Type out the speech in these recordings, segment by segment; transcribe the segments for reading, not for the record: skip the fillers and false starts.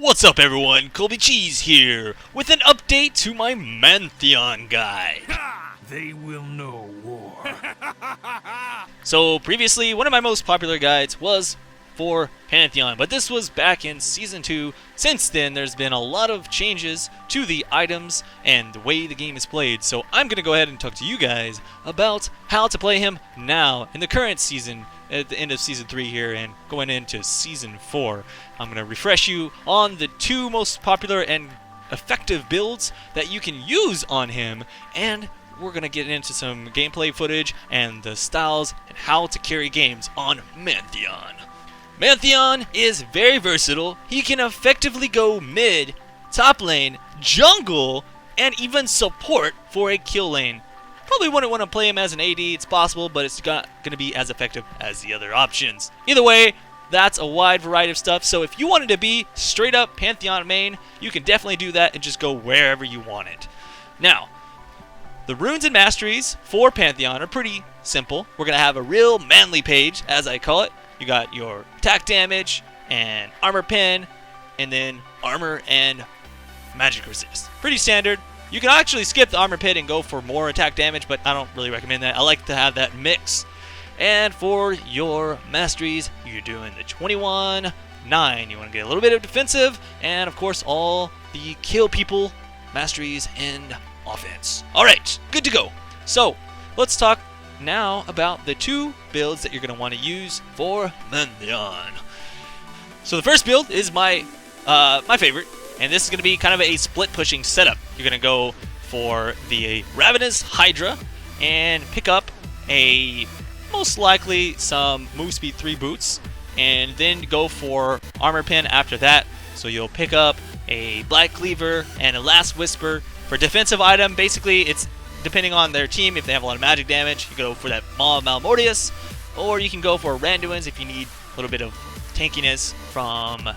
What's up everyone, Colby Cheese here, with an update to my MANtheon guide. They will know war. So previously, one of my most popular guides was for Pantheon, but this was back in Season 2. Since then, there's been a lot of changes to the items and the way the game is played, so I'm going to go ahead and talk to you guys about how to play him now in the current season, at the end of Season 3 here and going into Season 4. I'm going to refresh you on the two most popular and effective builds that you can use on him, and we're going to get into some gameplay footage and the styles and how to carry games on MANtheon. MANtheon is very versatile. He can effectively go mid, top lane, jungle, and even support for a kill lane. Probably wouldn't want to play him as an AD, it's possible, but it's not going to be as effective as the other options. Either way, that's a wide variety of stuff, so if you wanted to be straight up Pantheon main, you can definitely do that and just go wherever you want it. Now, the runes and masteries for Pantheon are pretty simple. We're going to have a real manly page, as I call it. You got your attack damage and armor pen, and then armor and magic resist. Pretty standard. You can actually skip the armor pit and go for more attack damage, but I don't really recommend that. I like to have that mix. And for your masteries, you're doing the 21-9. You want to get a little bit of defensive, and of course all the kill people masteries and offense. Alright, good to go. So, let's talk now about the two builds that you're going to want to use for MANtheon. So the first build is my favorite, and this is going to be kind of a split pushing setup. You're going to go for the Ravenous Hydra and pick up a most likely some move speed 3 boots, and then go for armor pen after that. So you'll pick up a Black Cleaver and a Last Whisper. For defensive item, basically it's depending on their team. If they have a lot of magic damage, you go for that Maw of Malmortius, or you can go for Randuin's if you need a little bit of tankiness from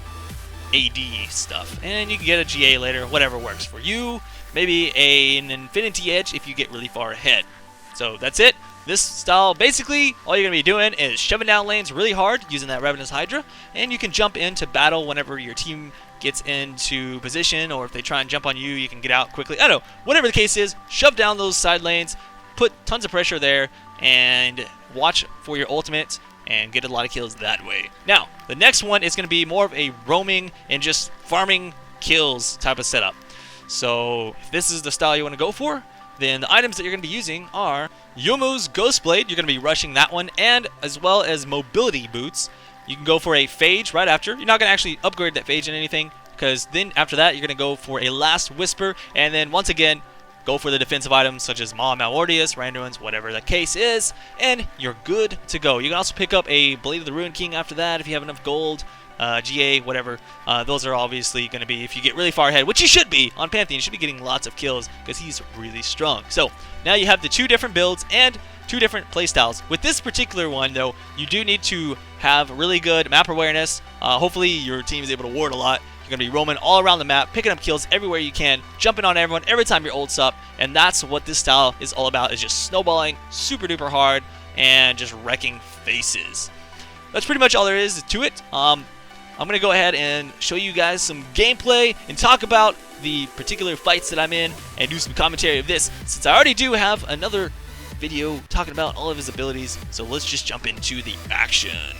AD stuff. And you can get a GA later, whatever works for you. Maybe an Infinity Edge if you get really far ahead. So that's it. This style, basically, all you're going to be doing is shoving down lanes really hard using that Ravenous Hydra, and you can jump into battle whenever your team gets into position, or if they try and jump on you, you can get out quickly. I don't know. Whatever the case is, shove down those side lanes, put tons of pressure there, and watch for your ultimate and get a lot of kills that way. Now, the next one is going to be more of a roaming and just farming kills type of setup. So, if this is the style you want to go for, then the items that you're going to be using are Youmuu's Ghostblade. You're going to be rushing that one, and as well as mobility boots. You can go for a Phage right after. You're not going to actually upgrade that Phage in anything, because then after that, you're going to go for a Last Whisper, and then once again, go for the defensive items such as Maw of Malmortius, Randuin's, whatever the case is, and you're good to go. You can also pick up a Blade of the Ruined King after that if you have enough gold, GA, whatever. Those are obviously going to be, if you get really far ahead, which you should be on Pantheon, you should be getting lots of kills because he's really strong. So now you have the two different builds and two different playstyles. With this particular one, though, you do need to have really good map awareness. Hopefully your team is able to ward a lot. You're going to be roaming all around the map, picking up kills everywhere you can, jumping on everyone every time your ult's up, and that's what this style is all about, is just snowballing super duper hard and just wrecking faces. That's pretty much all there is to it. I'm going to go ahead and show you guys some gameplay and talk about the particular fights that I'm in and do some commentary of this, since I already do have another video talking about all of his abilities. So let's just jump into the action.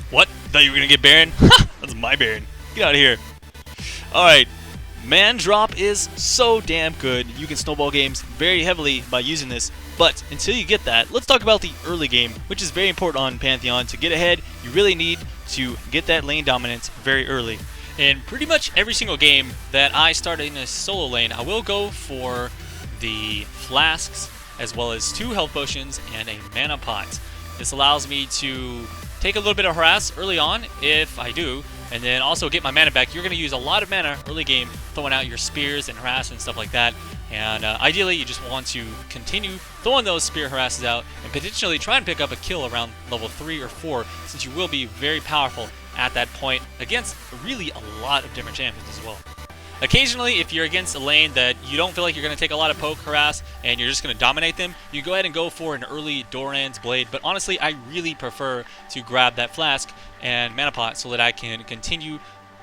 What? Thought you were going to get Baron? Ha! That's my Baron. Get out of here. Alright. Man Drop is so damn good. You can snowball games very heavily by using this. But until you get that, let's talk about the early game, which is very important on Pantheon. To get ahead, you really need to get that lane dominance very early. In pretty much every single game that I start in a solo lane, I will go for the flasks, as well as 2 health potions and a mana pot. This allows me to take a little bit of harass early on, if I do, and then also get my mana back. You're going to use a lot of mana early game, throwing out your spears and harass and stuff like that. And ideally, you just want to continue throwing those spear harasses out and potentially try and pick up a kill around level 3 or 4, since you will be very powerful at that point against really a lot of different champions as well. Occasionally, if you're against a lane that you don't feel like you're going to take a lot of poke harass and you're just going to dominate them, you go ahead and go for an early Doran's Blade. But honestly, I really prefer to grab that flask and mana pot so that I can continue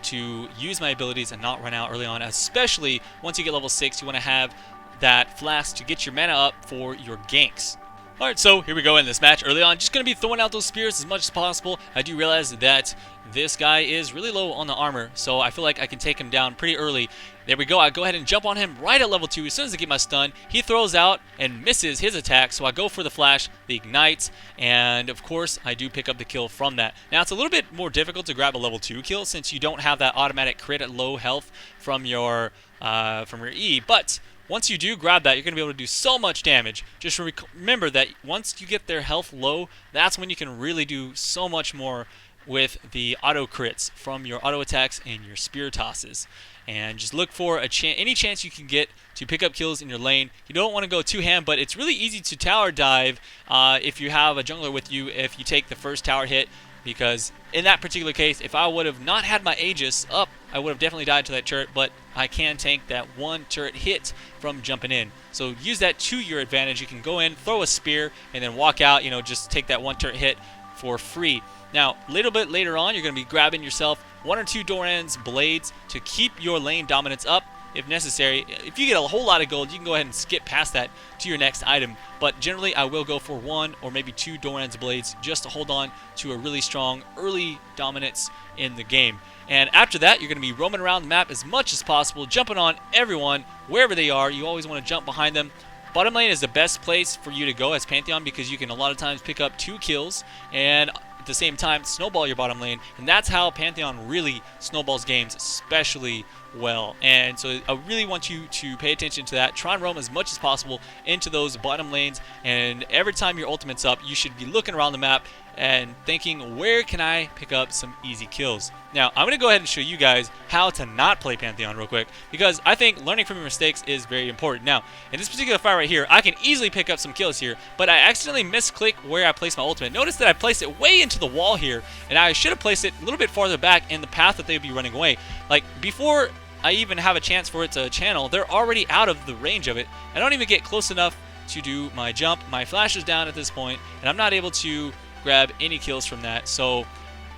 to use my abilities and not run out early on, especially once you get level 6. You want to have that flask to get your mana up for your ganks. Alright, so here we go in this match early on. Just going to be throwing out those spears as much as possible. I do realize that this guy is really low on the armor, so I feel like I can take him down pretty early. There we go. I go ahead and jump on him right at level 2. As soon as I get my stun, he throws out and misses his attack, so I go for the flash, the ignites, and of course I do pick up the kill from that. Now it's a little bit more difficult to grab a level 2 kill since you don't have that automatic crit at low health from your E, but once you do grab that, you're going to be able to do so much damage. Just remember that once you get their health low, that's when you can really do so much more with the auto crits from your auto attacks and your spear tosses. And just look for any chance you can get to pick up kills in your lane. You don't want to go two-hand, but it's really easy to tower dive if you have a jungler with you if you take the first tower hit. Because in that particular case, if I would have not had my Aegis up, I would have definitely died to that turret, but I can tank that one turret hit from jumping in. So use that to your advantage. You can go in, throw a spear, and then walk out, just take that one turret hit for free. Now, a little bit later on, you're going to be grabbing yourself 1 or 2 Doran's blades to keep your lane dominance up. If necessary, if you get a whole lot of gold, you can go ahead and skip past that to your next item. But generally, I will go for 1 or maybe 2 Doran's blades just to hold on to a really strong early dominance in the game. And after that, you're going to be roaming around the map as much as possible, jumping on everyone wherever they are. You always want to jump behind them. Bottom lane is the best place for you to go as Pantheon because you can a lot of times pick up 2 kills and at the same time snowball your bottom lane, and that's how Pantheon really snowballs games especially well. And so I really want you to pay attention to that. Try and roam as much as possible into those bottom lanes, and every time your ultimate's up, you should be looking around the map and thinking, where can I pick up some easy kills? Now, I'm going to go ahead and show you guys how to not play Pantheon real quick, because I think learning from your mistakes is very important. Now, in this particular fight right here, I can easily pick up some kills here, but I accidentally misclick where I placed my ultimate. Notice that I placed it way into the wall here, and I should have placed it a little bit farther back in the path that they would be running away. Like, before I even have a chance for it to channel, they're already out of the range of it. I don't even get close enough to do my jump. My flash is down at this point, and I'm not able to grab any kills from that. So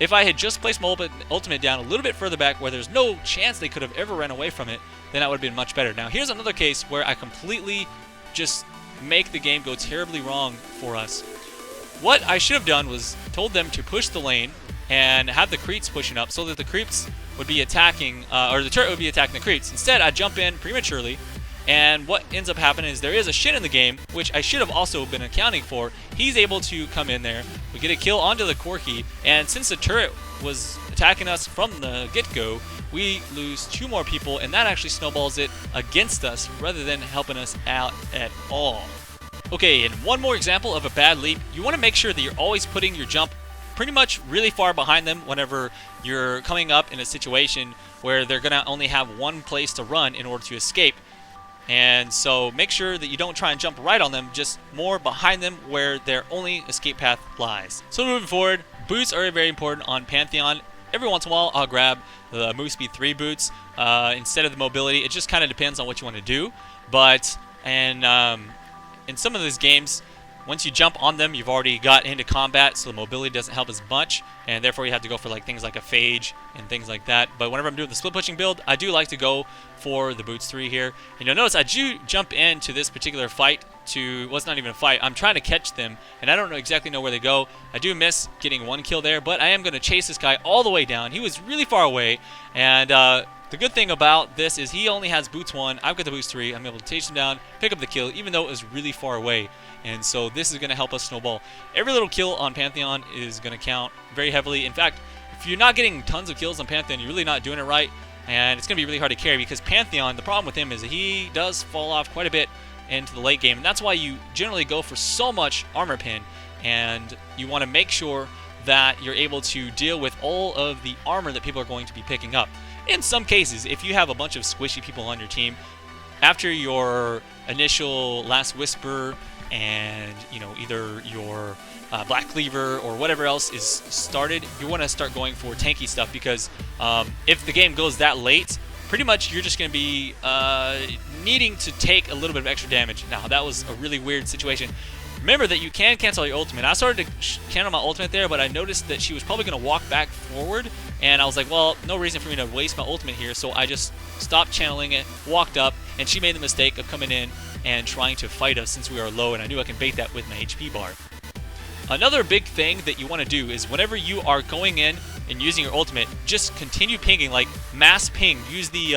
if I had just placed my ultimate down a little bit further back where there's no chance they could have ever ran away from it, then that would have been much better. Now here's another case where I completely just make the game go terribly wrong for us. What I should have done was told them to push the lane and have the creeps pushing up so that the creeps would be attacking, or the turret would be attacking the creeps. Instead, I jump in prematurely, and what ends up happening is there is a Shin in the game, which I should have also been accounting for. He's able to come in there, we get a kill onto the Corki, and since the turret was attacking us from the get-go, we lose 2 more people, and that actually snowballs it against us rather than helping us out at all. Okay, and one more example of a bad leap. You want to make sure that you're always putting your jump pretty much really far behind them whenever you're coming up in a situation where they're going to only have one place to run in order to escape. And so make sure that you don't try and jump right on them, just more behind them where their only escape path lies. So moving forward, boots are very important on Pantheon. Every once in a while, I'll grab the Move Speed 3 boots instead of the mobility. It just kind of depends on what you want to do. But in some of these games, once you jump on them, you've already got into combat, so the mobility doesn't help as much, and therefore you have to go for things like a phage and things like that. But whenever I'm doing the split pushing build, I do like to go for the boots 3 here. And you'll notice I do jump into this particular fight to, well, it's not even a fight. I'm trying to catch them, and I don't exactly know where they go. I do miss getting 1 kill there, but I am going to chase this guy all the way down. He was really far away, and the good thing about this is he only has boots 1. I've got the boots 3. I'm able to chase him down, pick up the kill, even though it was really far away. And so this is going to help us snowball. Every little kill on Pantheon is going to count very heavily. In fact, if you're not getting tons of kills on Pantheon, you're really not doing it right. And it's going to be really hard to carry because Pantheon, the problem with him is that he does fall off quite a bit into the late game. And that's why you generally go for so much armor pin. And you want to make sure that you're able to deal with all of the armor that people are going to be picking up. In some cases, if you have a bunch of squishy people on your team, after your initial Last Whisper and either your Black Cleaver or whatever else is started, you want to start going for tanky stuff because if the game goes that late, pretty much you're just going to be needing to take a little bit of extra damage. Now, that was a really weird situation. remember that you can cancel your ultimate. I started to cancel my ultimate there, but I noticed that she was probably going to walk back forward, and I was like, well, no reason for me to waste my ultimate here, so I just stopped channeling it, walked up, and she made the mistake of coming in and trying to fight us since we are low, and I knew I can bait that with my HP bar. Another big thing that you want to do is whenever you are going in and using your ultimate, just continue pinging, like mass ping. Use the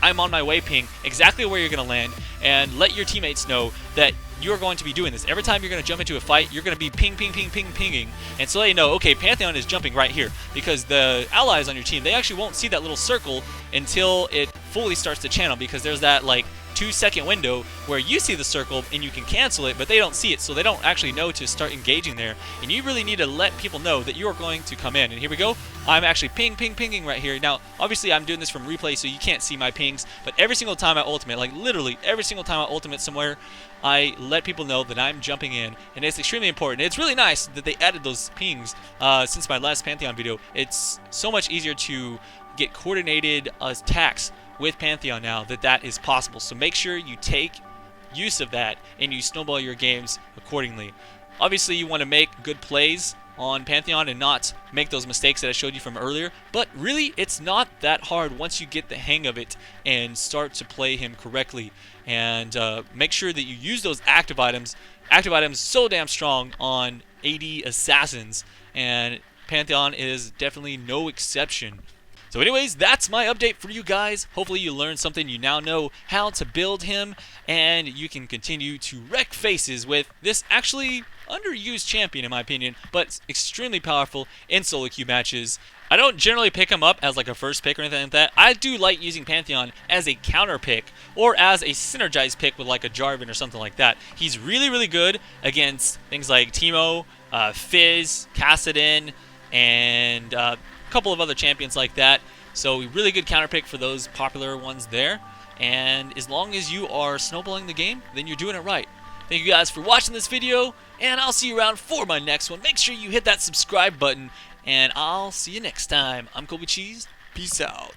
I'm on my way ping exactly where you're going to land, and let your teammates know that you're going to be doing this. Every time you're going to jump into a fight, you're going to be pinging, and so they know, okay, Pantheon is jumping right here, because the allies on your team, they actually won't see that little circle until it fully starts to channel, because there's that like 2-second window where you see the circle and you can cancel it, but they don't see it, so they don't actually know to start engaging there. And you really need to let people know that you are going to come in. And here we go. I'm actually pinging right here. Now, obviously, I'm doing this from replay, so you can't see my pings, but every single time I ultimate, like literally every single time I ultimate somewhere, I let people know that I'm jumping in, and it's extremely important. It's really nice that they added those pings since my last Pantheon video. It's so much easier to get coordinated attacks with Pantheon now that is possible. So make sure you take use of that and you snowball your games accordingly. Obviously, you want to make good plays on Pantheon and not make those mistakes that I showed you from earlier, but really it's not that hard once you get the hang of it and start to play him correctly. And make sure that you use those active items. Active items so damn strong on AD assassins, and Pantheon is definitely no exception. So anyways, that's my update for you guys. Hopefully you learned something. You now know how to build him, and you can continue to wreck faces with this actually underused champion in my opinion, but extremely powerful in solo queue matches. I don't generally pick him up as like a first pick or anything like that. I do like using Pantheon as a counter pick or as a synergized pick with like a Jarvan or something like that. He's really good against things like Teemo, Fizz, Kassadin, and a couple of other champions like that. So really good counter pick for those popular ones there. And as long as you are snowballing the game, then you're doing it right. Thank you guys for watching this video, and I'll see you around for my next one. Make sure you hit that subscribe button, and I'll see you next time. I'm Colby Cheese. Peace out.